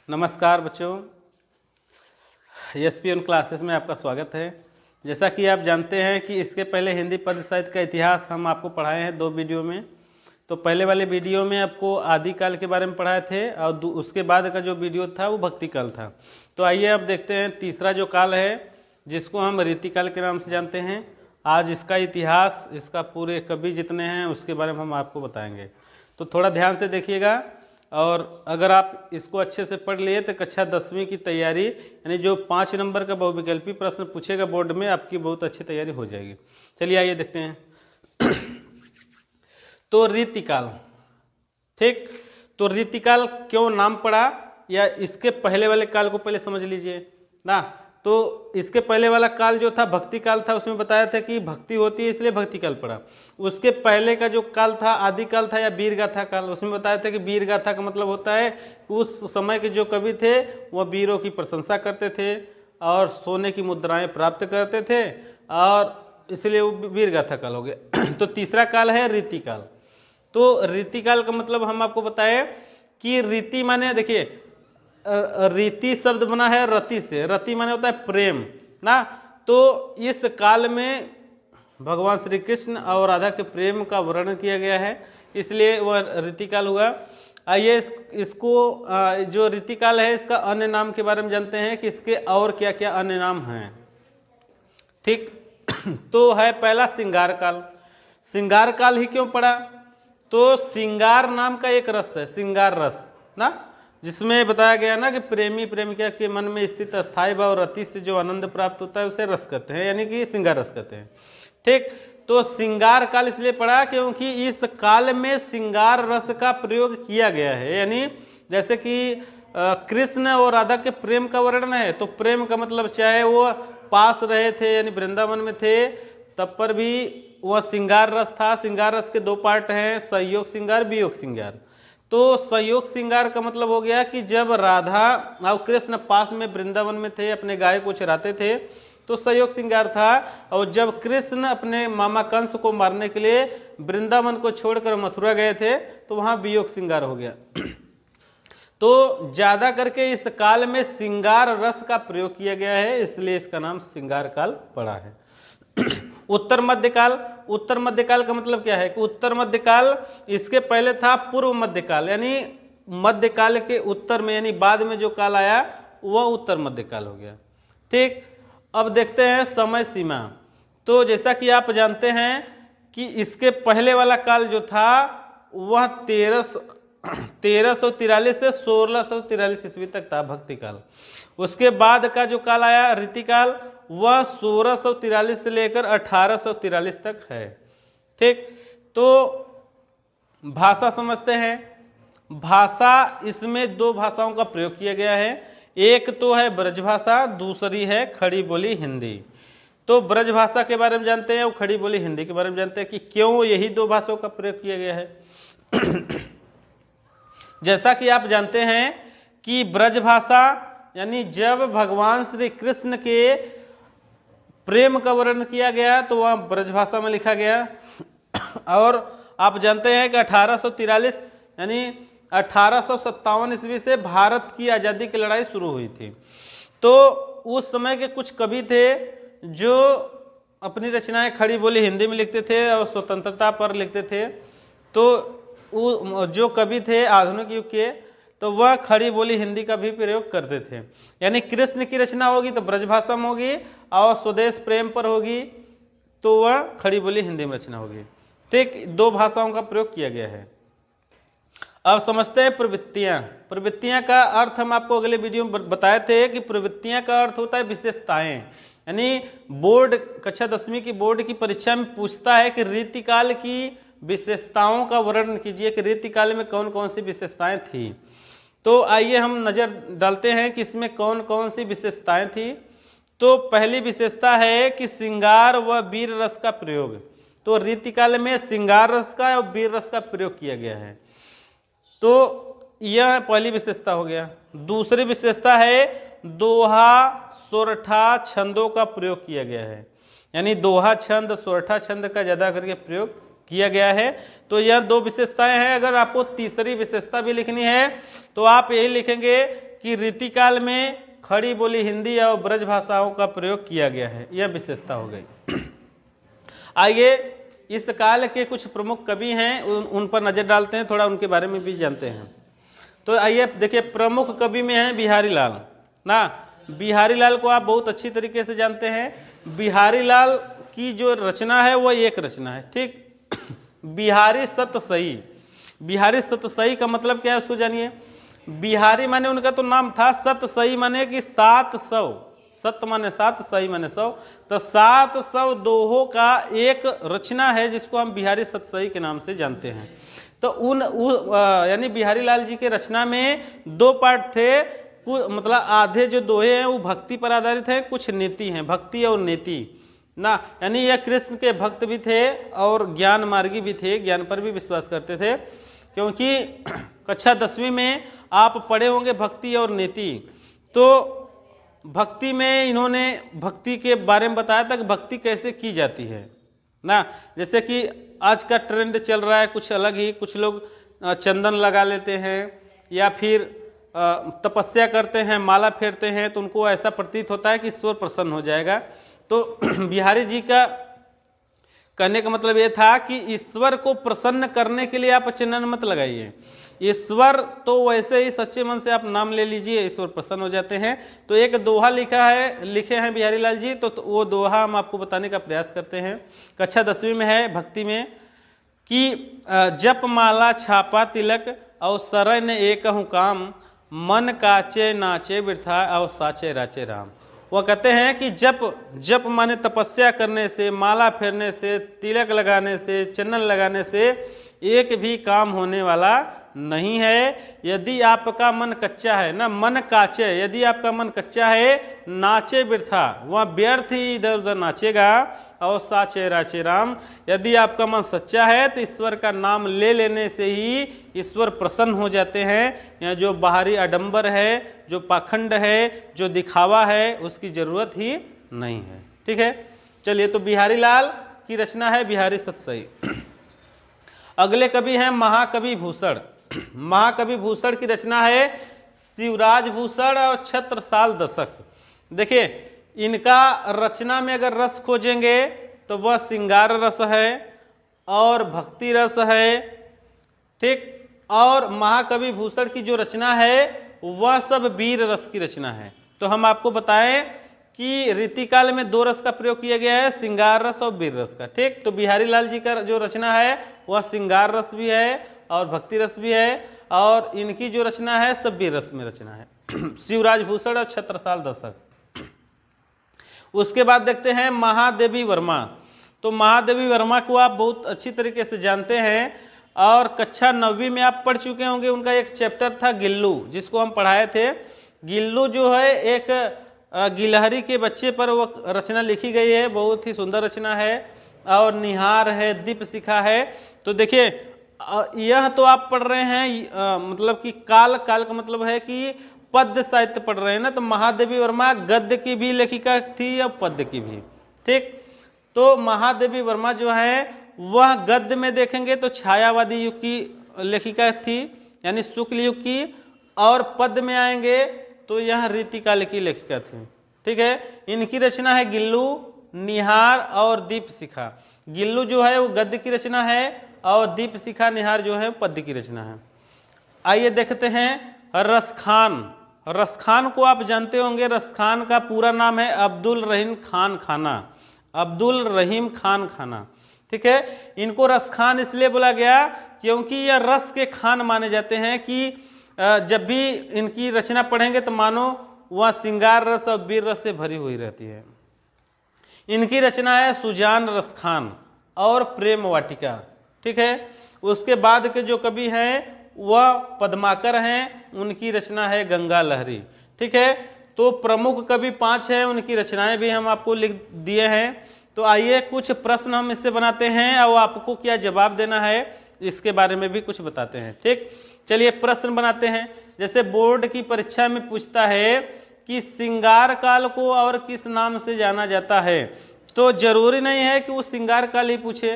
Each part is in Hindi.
नमस्कार बच्चों, एसपीएन क्लासेस में आपका स्वागत है। जैसा कि आप जानते हैं कि इसके पहले हिंदी पद्य साहित्य का इतिहास हम आपको पढ़ाए हैं 2 वीडियो में। तो पहले वाले वीडियो में आपको आदिकाल के बारे में पढ़ाए थे और उसके बाद का जो वीडियो था वो भक्ति काल था। तो आइए अब देखते हैं तीसरा जो काल है जिसको हम रीतिकाल के नाम से जानते हैं। आज इसका इतिहास, इसका पूरे कवि जितने हैं उसके बारे में हम आपको बताएंगे। तो थोड़ा ध्यान से देखिएगा, और अगर आप इसको अच्छे से पढ़ लिए तो कक्षा 10वीं की तैयारी, यानी जो 5 नंबर का बहुविकल्पी प्रश्न पूछेगा बोर्ड में, आपकी बहुत अच्छी तैयारी हो जाएगी। चलिए आइए देखते हैं। तो रीतिकाल, ठीक। तो रीतिकाल क्यों नाम पड़ा, या इसके पहले वाले काल को पहले समझ लीजिए ना। तो इसके पहले वाला काल जो था भक्ति काल था, उसमें बताया था कि भक्ति होती है इसलिए भक्ति काल पड़ा। उसके पहले का जो काल था आदि काल था या वीर गाथा काल, उसमें बताया था कि वीर गाथा का मतलब होता है उस समय के जो कवि थे वह वीरों की प्रशंसा करते थे और सोने की मुद्राएं प्राप्त करते थे, और इसलिए वो वीर गाथा काल हो गया। तो तीसरा काल है रीतिकाल। तो रीतिकाल का मतलब हम आपको बताए कि रीति माने, देखिए रीति शब्द बना है रति से, रति माने होता है प्रेम ना। तो इस काल में भगवान श्री कृष्ण और राधा के प्रेम का वर्णन किया गया है, इसलिए वह रीतिकाल हुआ। आइए इसको जो रीतिकाल है इसका अन्य नाम के बारे में जानते हैं कि इसके और क्या क्या अन्य नाम हैं, ठीक। तो है पहला श्रृंगार काल। श्रृंगार काल ही क्यों पड़ा, तो श्रृंगार नाम का एक रस है, श्रृंगार रस ना, जिसमें बताया गया ना कि प्रेमी प्रेमिका के मन में स्थित अस्थायी भाव रति से जो आनंद प्राप्त होता है उसे रस कहते हैं, यानी कि श्रृंगार रस कहते हैं, ठीक। तो श्रृंगार काल इसलिए पड़ा क्योंकि इस काल में श्रृंगार रस का प्रयोग किया गया है। यानी जैसे कि कृष्ण और राधा के प्रेम का वर्णन है, तो प्रेम का मतलब चाहे वो पास रहे थे यानी वृंदावन में थे तब पर भी वह श्रृंगार रस था। श्रृंगार रस के 2 पार्ट हैं, संयोग श्रृंगार, वियोग श्रृंगार। तो संयोग श्रृंगार का मतलब हो गया कि जब राधा और कृष्ण पास में वृंदावन में थे, अपने गाय को चराते थे, तो संयोग श्रृंगार था। और जब कृष्ण अपने मामा कंस को मारने के लिए वृंदावन को छोड़कर मथुरा गए थे तो वहां वियोग श्रृंगार हो गया। तो ज्यादा करके इस काल में श्रृंगार रस का प्रयोग किया गया है, इसलिए इसका नाम श्रृंगार काल पड़ा है। उत्तर मध्यकाल। उत्तर मध्यकाल का मतलब क्या है कि उत्तर मध्यकाल, इसके पहले था पूर्व मध्यकाल, यानी मध्यकाल के उत्तर में, यानी बाद में जो काल आया वह उत्तर मध्यकाल हो गया, ठीक। अब देखते हैं समय सीमा। तो जैसा कि आप जानते हैं कि इसके पहले वाला काल जो था वह 1343 से 1643 ईस्वी तक था, भक्ति काल। उसके बाद का जो काल आया रीतिकाल, वह 1643 से लेकर 1843 तक है, ठीक। तो भाषा समझते हैं। भाषा, इसमें 2 भाषाओं का प्रयोग किया गया है, एक तो है ब्रजभाषा, दूसरी है खड़ी बोली हिंदी। तो ब्रजभाषा के बारे में जानते हैं और खड़ी बोली हिंदी के बारे में जानते हैं कि क्यों यही 2 भाषाओं का प्रयोग किया गया है। जैसा कि आप जानते हैं कि ब्रजभाषा यानी जब भगवान श्री कृष्ण के प्रेम का वर्णन किया गया तो वह ब्रजभाषा में लिखा गया। और आप जानते हैं कि 1843 यानी 1857 ईस्वी से भारत की आज़ादी की लड़ाई शुरू हुई थी। तो उस समय के कुछ कवि थे जो अपनी रचनाएं खड़ी बोली हिंदी में लिखते थे और स्वतंत्रता पर लिखते थे। तो जो कवि थे आधुनिक युग के, तो वह खड़ी बोली हिंदी का भी प्रयोग करते थे। यानी कृष्ण की रचना होगी तो ब्रजभाषा में होगी, और स्वदेश प्रेम पर होगी तो वह खड़ी बोली हिंदी में रचना होगी, ठीक। 2 भाषाओं का प्रयोग किया गया है। अब समझते हैं प्रवृत्तियां। प्रवृत्तियां का अर्थ हम आपको अगले वीडियो में बताए थे कि प्रवृत्तियां का अर्थ होता है विशेषताएं। यानी बोर्ड कक्षा 10वीं की बोर्ड की परीक्षा में पूछता है कि रीतिकाल की विशेषताओं का वर्णन कीजिए कि रीतिकाल में कौन कौन सी विशेषताएं थी। तो आइए हम नजर डालते हैं कि इसमें कौन कौन सी विशेषताएं थी। तो पहली विशेषता है कि श्रृंगार व वीर रस का प्रयोग। तो रीतिकाल में श्रृंगार रस का और वीर रस का प्रयोग किया गया है, तो यह पहली विशेषता हो गया। दूसरी विशेषता है दोहा सोरठा छंदों का प्रयोग किया गया है, यानी दोहा छंद सोरठा छंद का ज्यादा करके प्रयोग किया गया है। तो यह 2 विशेषताएं हैं। अगर आपको तीसरी विशेषता भी लिखनी है तो आप यही लिखेंगे कि रीतिकाल में खड़ी बोली हिंदी और ब्रज भाषाओं का प्रयोग किया गया है, यह विशेषता हो गई। आइए इस काल के कुछ प्रमुख कवि हैं उन पर नजर डालते हैं, थोड़ा उनके बारे में भी जानते हैं। तो आइए देखिए, प्रमुख कवि में है बिहारी लाल ना। बिहारी लाल को आप बहुत अच्छी तरीके से जानते हैं। बिहारी लाल की जो रचना है वो एक रचना है, ठीक। बिहारी सतसई। बिहारी सतसई का मतलब क्या है उसको जानिए। बिहारी माने उनका तो नाम था, सतसई माने कि 700, सत माने 7, सही माने 100, तो 700 दोहों का एक रचना है जिसको हम बिहारी सतसई के नाम से जानते हैं। तो यानी बिहारी लाल जी के रचना में 2 पार्ट थे, मतलब आधे जो दोहे हैं वो भक्ति पर आधारित है, कुछ नीति हैं, भक्ति और नीति ना। यानी यह कृष्ण के भक्त भी थे और ज्ञान मार्गी भी थे, ज्ञान पर भी विश्वास करते थे। क्योंकि कक्षा 10वीं में आप पढ़े होंगे भक्ति और नीति, तो भक्ति में इन्होंने भक्ति के बारे में बताया था कि भक्ति कैसे की जाती है ना। जैसे कि आज का ट्रेंड चल रहा है कुछ अलग ही, कुछ लोग चंदन लगा लेते हैं या फिर तपस्या करते हैं, माला फेरते हैं, तो उनको ऐसा प्रतीत होता है कि ईश्वर प्रसन्न हो जाएगा। तो बिहारी जी का कहने का मतलब ये था कि ईश्वर को प्रसन्न करने के लिए आप चंदन मत लगाइए, ईश्वर तो वैसे ही सच्चे मन से आप नाम ले लीजिए, ईश्वर प्रसन्न हो जाते हैं। तो एक दोहा लिखे हैं बिहारी लाल जी, तो वो दोहा हम आपको बताने का प्रयास करते हैं। कक्षा 10वीं में है भक्ति में कि जप माला छापा तिलक और शरण एक हूँ काम, मन काचे नाचे वृथा और साचे राचे राम। वह कहते हैं कि जप माने तपस्या करने से, माला फेरने से, तिलक लगाने से, चंदन लगाने से एक भी काम होने वाला नहीं है। यदि आपका मन कच्चा है ना, मन काचे, यदि आपका मन कच्चा है, नाचे वृथा, वह व्यर्थ ही इधर उधर नाचेगा, और साचे राचे राम, यदि आपका मन सच्चा है तो ईश्वर का नाम ले लेने से ही ईश्वर प्रसन्न हो जाते हैं। या जो बाहरी आडंबर है, जो पाखंड है, जो दिखावा है, उसकी जरूरत ही नहीं है। ठीक है, चलिए, तो बिहारी लाल की रचना है बिहारी सतसई। अगले कवि हैं महाकवि भूषण। महाकवि भूषण की रचना है शिवराज भूषण और छत्रसाल दशक। देखिए, इनका रचना में अगर रस खोजेंगे तो वह श्रृंगार रस है और भक्ति रस है, ठीक। और महाकवि भूषण की जो रचना है वह सब वीर रस की रचना है। तो हम आपको बताएं कि रीतिकाल में 2 रस का प्रयोग किया गया है, श्रृंगार रस और वीर रस का, ठीक। तो बिहारी लाल जी का जो रचना है वह श्रृंगार रस भी है और भक्ति रस भी है, और इनकी जो रचना है सब वीर रस में रचना है। शिवराज भूषण और छत्रसाल दशक। उसके बाद देखते हैं महादेवी वर्मा। तो महादेवी वर्मा को आप बहुत अच्छी तरीके से जानते हैं और कक्षा 9वीं में आप पढ़ चुके होंगे। उनका एक चैप्टर था गिल्लू, जिसको हम पढ़ाए थे। गिल्लू जो है एक गिलहरी के बच्चे पर वो रचना लिखी गई है, बहुत ही सुंदर रचना है। और निहार है, दीपशिखा है। तो देखिए, यह तो आप पढ़ रहे हैं मतलब कि काल का मतलब है कि पद्य साहित्य पढ़ रहे हैं ना। तो महादेवी वर्मा गद्य की भी लेखिका थी और पद्य की भी, ठीक। तो महादेवी वर्मा जो है वह गद्य में देखेंगे तो छायावादी युग की लेखिका थी, यानी शुक्ल युग की, और पद्य में आएंगे तो यह रीतिकाल की लेखिका थी, ठीक है। इनकी रचना है गिल्लू, निहार और दीपशिखा। गिल्लू जो है वो गद्य की रचना है और दीपशिखा निहार जो है पद्य की रचना है। आइए देखते हैं रसखान। रसखान को आप जानते होंगे, रसखान का पूरा नाम है अब्दुल रहीम खान खाना। अब्दुल रहीम खान खाना, ठीक है। इनको रसखान इसलिए बोला गया क्योंकि यह रस के खान माने जाते हैं कि जब भी इनकी रचना पढ़ेंगे तो मानो वह श्रृंगार रस और वीर रस से भरी हुई रहती है। इनकी रचना है सुजान रसखान और प्रेम वाटिका, ठीक है। उसके बाद के जो कवि हैं वह पद्माकर हैं, उनकी रचना है गंगा लहरी, ठीक है। तो प्रमुख कवि 5 हैं, उनकी रचनाएं भी हम आपको लिख दिए हैं। तो आइए कुछ प्रश्न हम इससे बनाते हैं और आपको क्या जवाब देना है इसके बारे में भी कुछ बताते हैं, ठीक। चलिए प्रश्न बनाते हैं। जैसे बोर्ड की परीक्षा में पूछता है कि श्रृंगार काल को और किस नाम से जाना जाता है, तो जरूरी नहीं है कि वो श्रृंगार काल ही पूछे,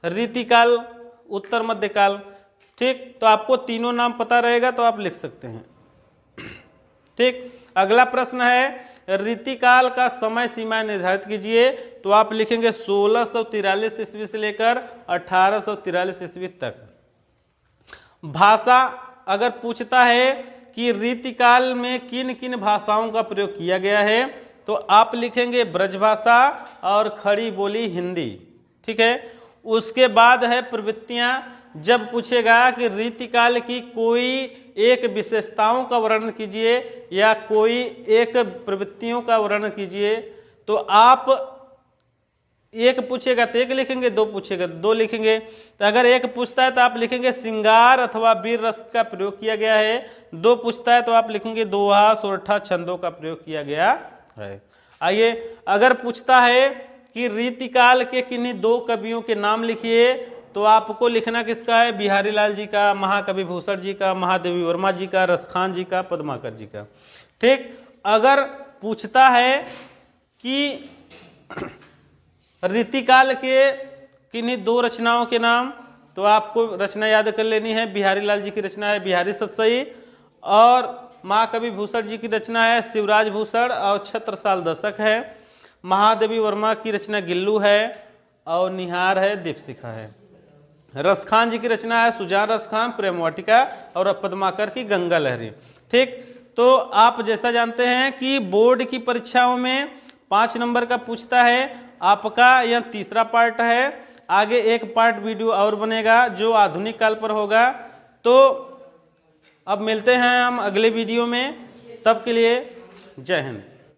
रीतिकाल, उत्तर मध्यकाल, ठीक। तो आपको तीनों नाम पता रहेगा तो आप लिख सकते हैं। ठीक, अगला प्रश्न है रीतिकाल का समय सीमा निर्धारित कीजिए। तो आप लिखेंगे 1643 ईस्वी से लेकर 1843 ईस्वी तक। भाषा अगर पूछता है कि रीतिकाल में किन किन भाषाओं का प्रयोग किया गया है, तो आप लिखेंगे ब्रजभाषा और खड़ी बोली हिंदी। ठीक है, उसके बाद है प्रवृत्तियां। जब पूछेगा कि रीतिकाल की कोई एक विशेषताओं का वर्णन कीजिए या कोई एक प्रवृत्तियों का वर्णन कीजिए, तो आप एक पूछेगा तो एक लिखेंगे, दो पूछेगा तो दो लिखेंगे। तो अगर एक पूछता है तो आप लिखेंगे श्रृंगार अथवा वीर रस का प्रयोग किया गया है। दो पूछता है तो आप लिखेंगे दोहा सोरठा छंदों का प्रयोग किया गया है। आइए, अगर पूछता है कि रीतिकाल के किन्हीं दो कवियों के नाम लिखिए, तो आपको लिखना किसका है, बिहारी लाल जी का, महाकवि भूषण जी का, महादेवी वर्मा जी का, रसखान जी का, पद्माकर जी का। ठीक, अगर पूछता है कि रीतिकाल के किन्हीं दो रचनाओं के नाम, तो आपको रचना याद कर लेनी है। बिहारी लाल जी की रचना है बिहारी सतसई, और महाकवि भूषण जी की रचना है शिवराज भूषण और छत्रसाल दशक है। महादेवी वर्मा की रचना गिल्लू है और निहार है दीपशिखा है। रसखान जी की रचना है सुजान रसखान प्रेम वाटिका और पद्माकर की गंगा लहरी। ठीक, तो आप जैसा जानते हैं कि बोर्ड की परीक्षाओं में 5 नंबर का पूछता है। आपका यह तीसरा पार्ट है, आगे एक पार्ट वीडियो और बनेगा जो आधुनिक काल पर होगा। तो अब मिलते हैं हम अगले वीडियो में, तब के लिए जय हिंद।